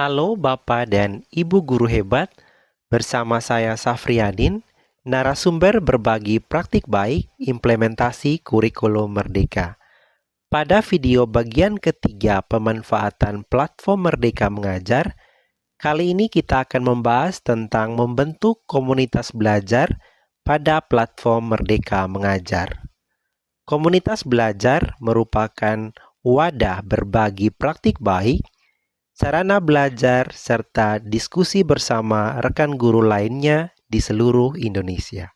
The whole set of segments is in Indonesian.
Halo Bapak dan Ibu guru hebat, bersama saya Safriyadin, narasumber berbagi praktik baik implementasi kurikulum Merdeka. Pada video bagian ketiga pemanfaatan platform Merdeka Mengajar, kali ini kita akan membahas tentang membentuk komunitas belajar pada platform Merdeka Mengajar. Komunitas belajar merupakan wadah berbagi praktik baik, sarana belajar, serta diskusi bersama rekan guru lainnya di seluruh Indonesia.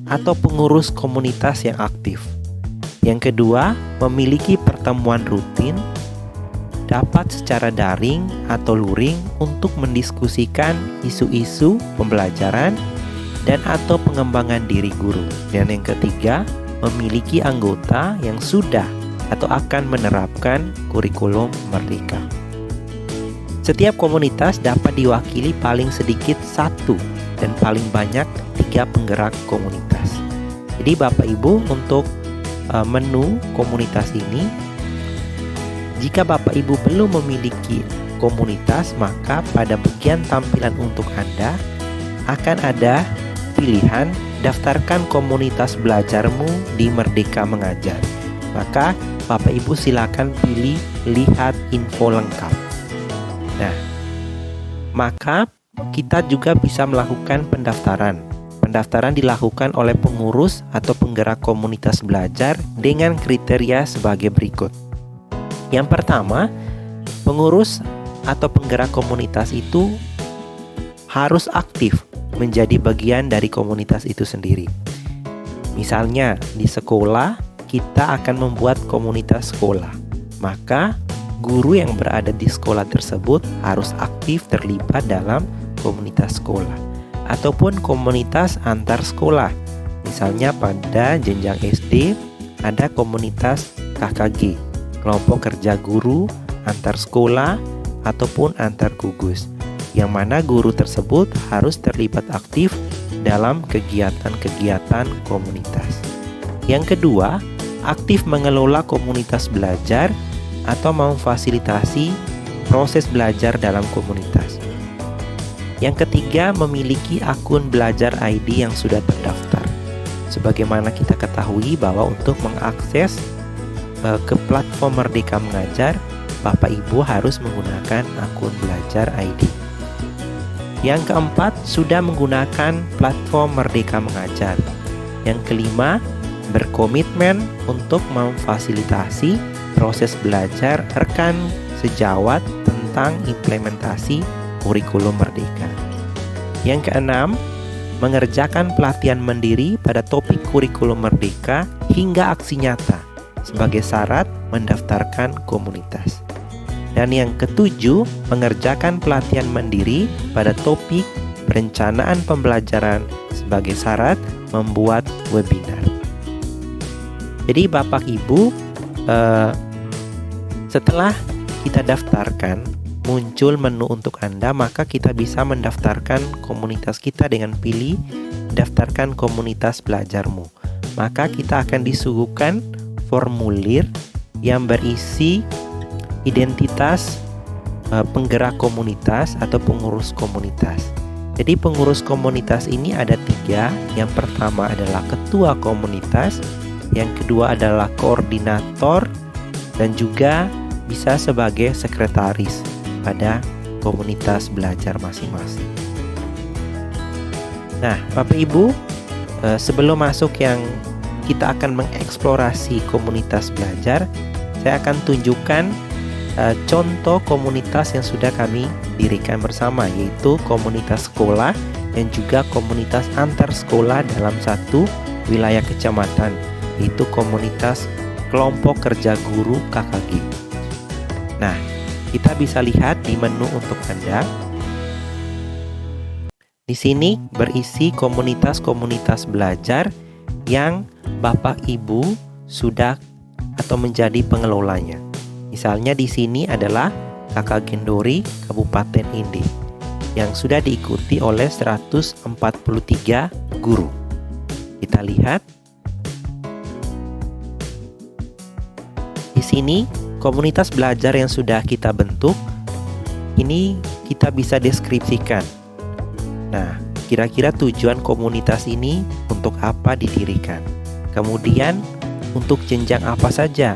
atau pengurus komunitas yang aktif. Yang kedua, memiliki pertemuan rutin, dapat secara daring atau luring untuk mendiskusikan isu-isu pembelajaran dan atau pengembangan diri guru. Dan yang ketiga, memiliki anggota yang sudah atau akan menerapkan kurikulum merdeka. Setiap komunitas dapat diwakili paling sedikit 1 dan paling banyak 3 penggerak komunitas. Jadi Bapak Ibu, untuk menu komunitas ini, jika Bapak Ibu belum memiliki komunitas, maka pada bagian tampilan untuk Anda akan ada pilihan daftarkan komunitas belajarmu di Merdeka Mengajar. Maka Bapak Ibu silakan pilih lihat info lengkap. Nah, maka kita juga bisa melakukan pendaftaran. Pendaftaran dilakukan oleh pengurus atau penggerak komunitas belajar dengan kriteria sebagai berikut. Yang pertama, pengurus atau penggerak komunitas itu harus aktif menjadi bagian dari komunitas itu sendiri. Misalnya, di sekolah kita akan membuat komunitas sekolah. Maka, guru yang berada di sekolah tersebut harus aktif terlibat dalam komunitas sekolah. Ataupun komunitas antar sekolah. Misalnya pada jenjang SD ada komunitas KKG, kelompok kerja guru antar sekolah ataupun antar gugus, yang mana guru tersebut harus terlibat aktif dalam kegiatan-kegiatan komunitas. Yang kedua, aktif mengelola komunitas belajar atau memfasilitasi proses belajar dalam komunitas. Yang ketiga, memiliki akun belajar ID yang sudah terdaftar. Sebagaimana kita ketahui bahwa untuk mengakses ke platform Merdeka Mengajar, Bapak Ibu harus menggunakan akun belajar ID. Yang keempat, sudah menggunakan platform Merdeka Mengajar. Yang kelima, berkomitmen untuk memfasilitasi proses belajar rekan sejawat tentang implementasi kurikulum merdeka. Yang keenam, mengerjakan pelatihan mandiri pada topik kurikulum merdeka hingga aksi nyata sebagai syarat mendaftarkan komunitas. Dan yang ketujuh, mengerjakan pelatihan mandiri pada topik perencanaan pembelajaran sebagai syarat membuat webinar. Jadi Bapak Ibu, setelah kita daftarkan, muncul menu untuk Anda, maka kita bisa mendaftarkan komunitas kita dengan pilih daftarkan komunitas belajarmu. Maka kita akan disuguhkan formulir yang berisi identitas penggerak komunitas atau pengurus komunitas. Jadi pengurus komunitas ini ada 3. Yang pertama adalah ketua komunitas, yang kedua adalah koordinator, dan juga bisa sebagai sekretaris pada komunitas belajar masing-masing. Nah, Bapak Ibu, sebelum masuk yang kita akan mengeksplorasi komunitas belajar, saya akan tunjukkan contoh komunitas yang sudah kami dirikan bersama, yaitu komunitas sekolah dan juga komunitas antar sekolah dalam satu wilayah kecamatan, yaitu komunitas kelompok kerja guru KKG. Nah, kita bisa lihat di menu untuk Anda. Di sini berisi komunitas-komunitas belajar yang Bapak Ibu sudah atau menjadi pengelolanya. Misalnya di sini adalah KKG Kendori Kabupaten Indi yang sudah diikuti oleh 143 guru. Kita lihat. Di sini komunitas belajar yang sudah kita bentuk, ini kita bisa deskripsikan. Nah, kira-kira tujuan komunitas ini untuk apa didirikan. Kemudian, untuk jenjang apa saja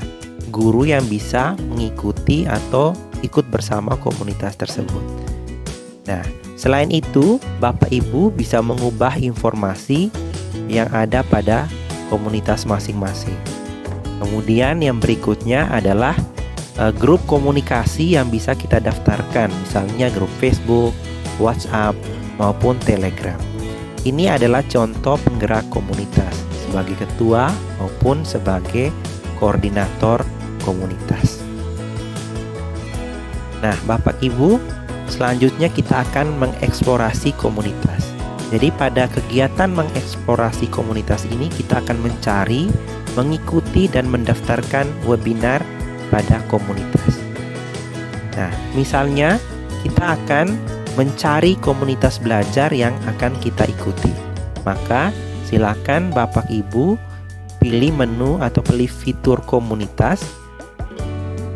guru yang bisa mengikuti atau ikut bersama komunitas tersebut. Nah, selain itu, Bapak Ibu bisa mengubah informasi yang ada pada komunitas masing-masing. Kemudian yang berikutnya adalah grup komunikasi yang bisa kita daftarkan, misalnya grup Facebook, WhatsApp, maupun Telegram. Ini adalah contoh penggerak komunitas sebagai ketua maupun sebagai koordinator komunitas. Nah, Bapak Ibu, selanjutnya kita akan mengeksplorasi komunitas. Jadi pada kegiatan mengeksplorasi komunitas ini kita akan mencari, mengikuti dan mendaftarkan webinar pada komunitas. Nah, misalnya kita akan mencari komunitas belajar yang akan kita ikuti. Maka silakan Bapak Ibu pilih menu atau pilih fitur komunitas.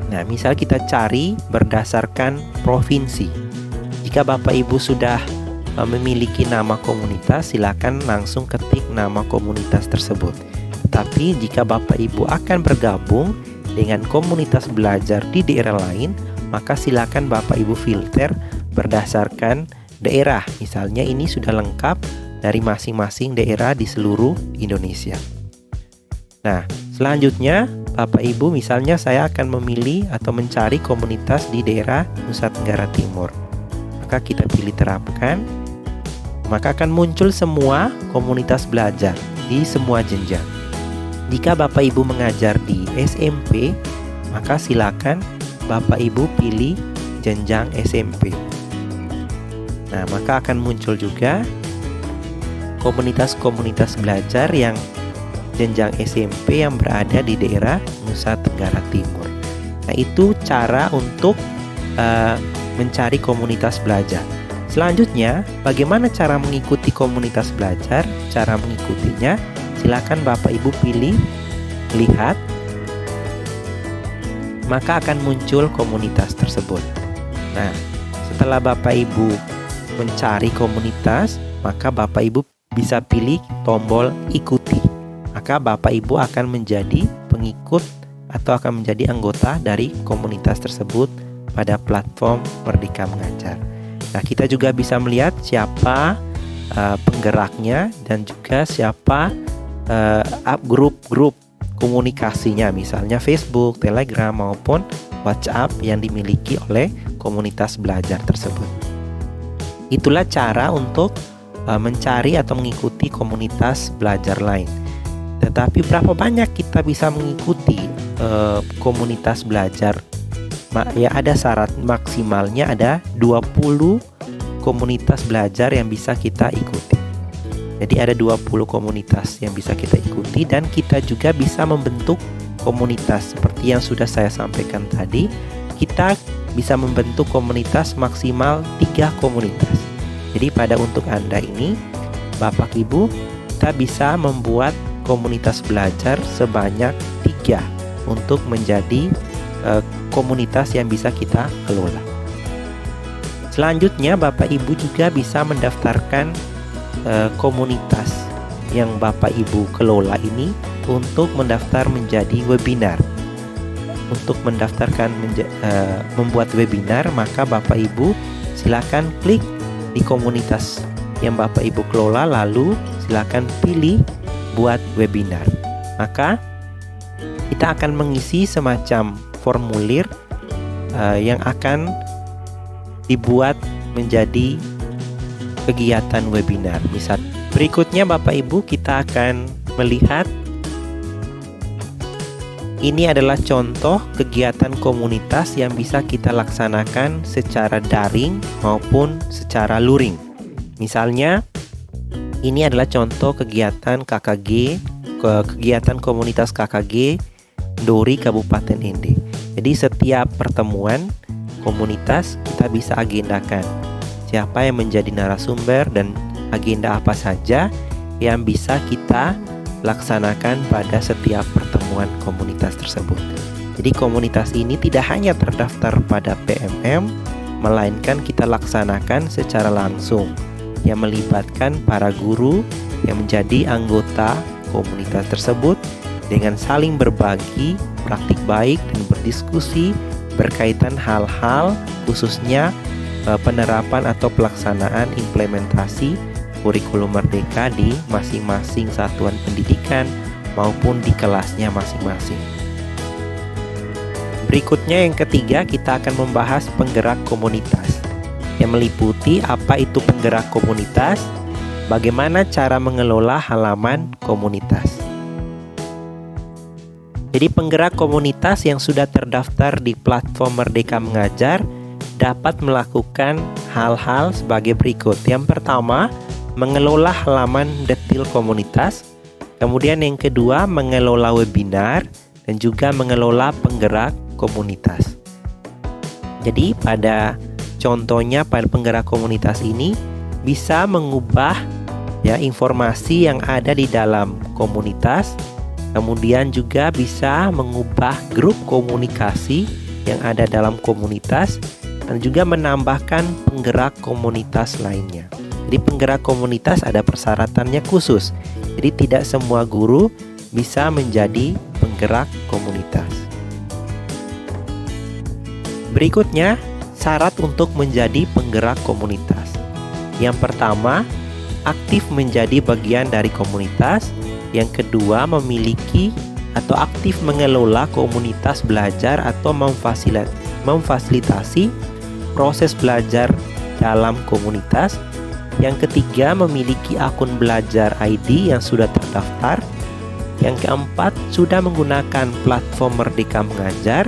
Nah, misal kita cari berdasarkan provinsi. Jika Bapak Ibu sudah memiliki nama komunitas, silakan langsung ketik nama komunitas tersebut. Tapi jika Bapak Ibu akan bergabung dengan komunitas belajar di daerah lain, maka silakan Bapak Ibu filter berdasarkan daerah. Misalnya ini sudah lengkap dari masing-masing daerah di seluruh Indonesia. Nah, selanjutnya Bapak Ibu, misalnya saya akan memilih atau mencari komunitas di daerah Nusa Tenggara Timur. Maka kita pilih terapkan. Maka akan muncul semua komunitas belajar di semua jenjang. Jika Bapak Ibu mengajar di SMP, maka silakan Bapak Ibu pilih jenjang SMP. Nah, maka akan muncul juga komunitas-komunitas belajar yang jenjang SMP yang berada di daerah Nusa Tenggara Timur. Nah, itu cara untuk mencari komunitas belajar. Selanjutnya, bagaimana cara mengikuti komunitas belajar? Cara mengikutinya, silakan Bapak Ibu pilih, lihat, maka akan muncul komunitas tersebut. Nah, setelah Bapak Ibu mencari komunitas, maka Bapak Ibu bisa pilih tombol ikuti. Maka Bapak Ibu akan menjadi pengikut atau akan menjadi anggota dari komunitas tersebut pada platform Merdeka Mengajar. Nah, kita juga bisa melihat siapa penggeraknya dan juga siapa grup-grup komunikasinya, misalnya Facebook, Telegram maupun WhatsApp yang dimiliki oleh komunitas belajar tersebut. Itulah cara untuk mencari atau mengikuti komunitas belajar lain. Tetapi berapa banyak kita bisa mengikuti komunitas belajar? Ya, ada syarat maksimalnya ada 20 komunitas belajar yang bisa kita ikuti. Jadi ada 20 komunitas yang bisa kita ikuti dan kita juga bisa membentuk komunitas seperti yang sudah saya sampaikan tadi. Kita bisa membentuk komunitas maksimal 3 komunitas. Jadi pada untuk Anda ini, Bapak Ibu, kita bisa membuat komunitas belajar sebanyak 3 untuk menjadi komunitas yang bisa kita kelola. Selanjutnya Bapak Ibu juga bisa mendaftarkan komunitas yang Bapak Ibu kelola ini untuk mendaftar menjadi webinar. Untuk mendaftarkan membuat webinar, maka Bapak Ibu silakan klik di komunitas yang Bapak Ibu kelola, lalu silakan pilih buat webinar. Maka kita akan mengisi semacam formulir yang akan dibuat menjadi kegiatan webinar. Misal berikutnya Bapak Ibu, kita akan melihat ini adalah contoh kegiatan komunitas yang bisa kita laksanakan secara daring maupun secara luring. Misalnya, ini adalah contoh kegiatan KKG, kegiatan komunitas KKG Dori Kabupaten Ende. Jadi setiap pertemuan komunitas kita bisa agendakan siapa yang menjadi narasumber dan agenda apa saja yang bisa kita laksanakan pada setiap pertemuan komunitas tersebut. Jadi komunitas ini tidak hanya terdaftar pada PMM, melainkan kita laksanakan secara langsung yang melibatkan para guru yang menjadi anggota komunitas tersebut dengan saling berbagi praktik baik dan berdiskusi berkaitan hal-hal khususnya penerapan atau pelaksanaan implementasi kurikulum Merdeka di masing-masing satuan pendidikan maupun di kelasnya masing-masing. Berikutnya yang ketiga, kita akan membahas penggerak komunitas yang meliputi apa itu penggerak komunitas, bagaimana cara mengelola halaman komunitas. Jadi penggerak komunitas yang sudah terdaftar di platform Merdeka Mengajar dapat melakukan hal-hal sebagai berikut. Yang pertama, mengelola halaman detail komunitas. Kemudian yang kedua, mengelola webinar dan juga mengelola penggerak komunitas. Jadi pada contohnya pada penggerak komunitas ini bisa mengubah informasi yang ada di dalam komunitas. Kemudian juga bisa mengubah grup komunikasi yang ada dalam komunitas dan juga menambahkan penggerak komunitas lainnya. Jadi penggerak komunitas ada persyaratannya khusus. Jadi tidak semua guru bisa menjadi penggerak komunitas. Berikutnya, syarat untuk menjadi penggerak komunitas. Yang pertama, aktif menjadi bagian dari komunitas. Yang kedua, memiliki atau aktif mengelola komunitas belajar atau memfasilitasi proses belajar dalam komunitas. Yang ketiga, memiliki akun belajar ID yang sudah terdaftar. Yang keempat, sudah menggunakan platform Merdeka Mengajar.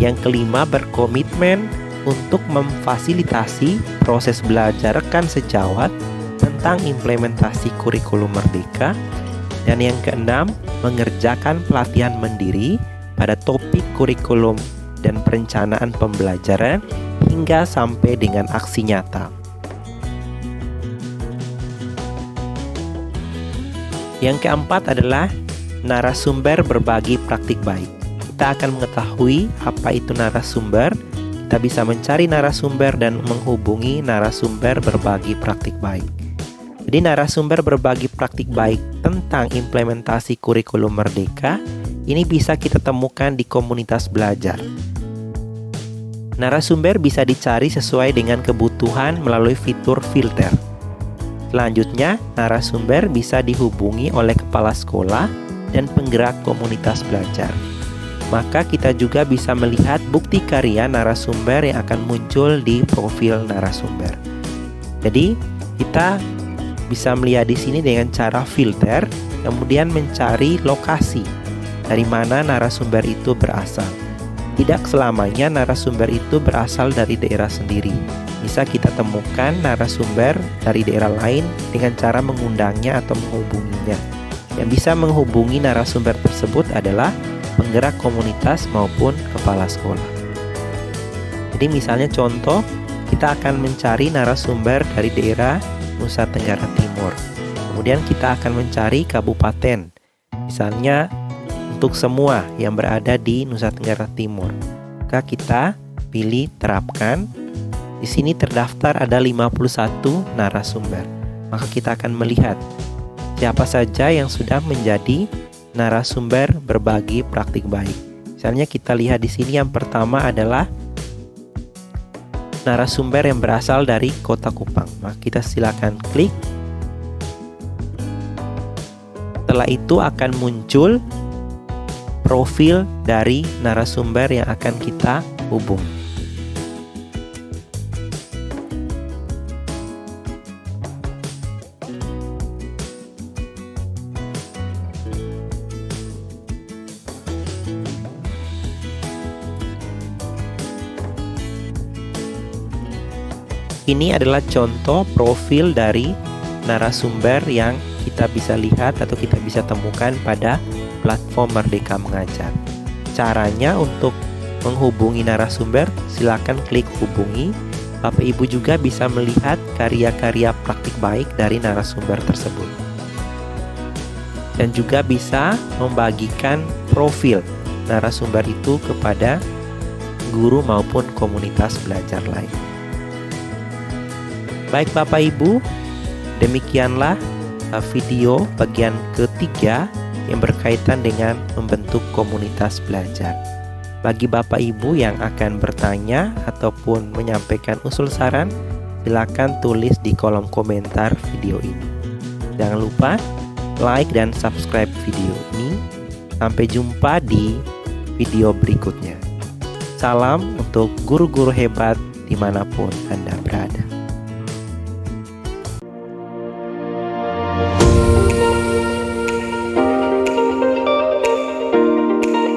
Yang kelima, berkomitmen untuk memfasilitasi proses belajar rekan sejawat tentang implementasi kurikulum Merdeka. Dan yang keenam, mengerjakan pelatihan mandiri pada topik kurikulum dan perencanaan pembelajaran hingga sampai dengan aksi nyata. Yang keempat adalah narasumber berbagi praktik baik. Kita akan mengetahui apa itu narasumber. Kita bisa mencari narasumber dan menghubungi narasumber berbagi praktik baik. Jadi narasumber berbagi praktik baik tentang implementasi kurikulum Merdeka ini bisa kita temukan di komunitas belajar. Narasumber bisa dicari sesuai dengan kebutuhan melalui fitur filter. Selanjutnya, narasumber bisa dihubungi oleh kepala sekolah dan penggerak komunitas belajar. Maka kita juga bisa melihat bukti karya narasumber yang akan muncul di profil narasumber. Jadi, kita bisa melihat di sini dengan cara filter, kemudian mencari lokasi dari mana narasumber itu berasal. Tidak selamanya narasumber itu berasal dari daerah sendiri. Bisa kita temukan narasumber dari daerah lain dengan cara mengundangnya atau menghubunginya. Yang bisa menghubungi narasumber tersebut adalah penggerak komunitas maupun kepala sekolah. Jadi misalnya contoh, kita akan mencari narasumber dari daerah Nusa Tenggara Timur. Kemudian kita akan mencari kabupaten. Misalnya untuk semua yang berada di Nusa Tenggara Timur. Maka kita pilih terapkan. Di sini terdaftar ada 51 narasumber. Maka kita akan melihat siapa saja yang sudah menjadi narasumber berbagi praktik baik. Misalnya kita lihat di sini yang pertama adalah narasumber yang berasal dari Kota Kupang. Maka kita silakan klik. Setelah itu akan muncul profil dari narasumber yang akan kita hubung. Ini adalah contoh profil dari narasumber yang kita bisa lihat atau kita bisa temukan pada platform Merdeka Mengajar. Caranya untuk menghubungi narasumber, silakan klik hubungi. Bapak Ibu juga bisa melihat karya-karya praktik baik dari narasumber tersebut. Dan juga bisa membagikan profil narasumber itu kepada guru maupun komunitas belajar lain. Baik Bapak Ibu, demikianlah video bagian ketiga yang berkaitan dengan membentuk komunitas belajar. Bagi Bapak Ibu yang akan bertanya ataupun menyampaikan usul saran, silakan tulis di kolom komentar video ini. Jangan lupa like dan subscribe video ini. Sampai jumpa di video berikutnya. Salam untuk guru-guru hebat dimanapun Anda.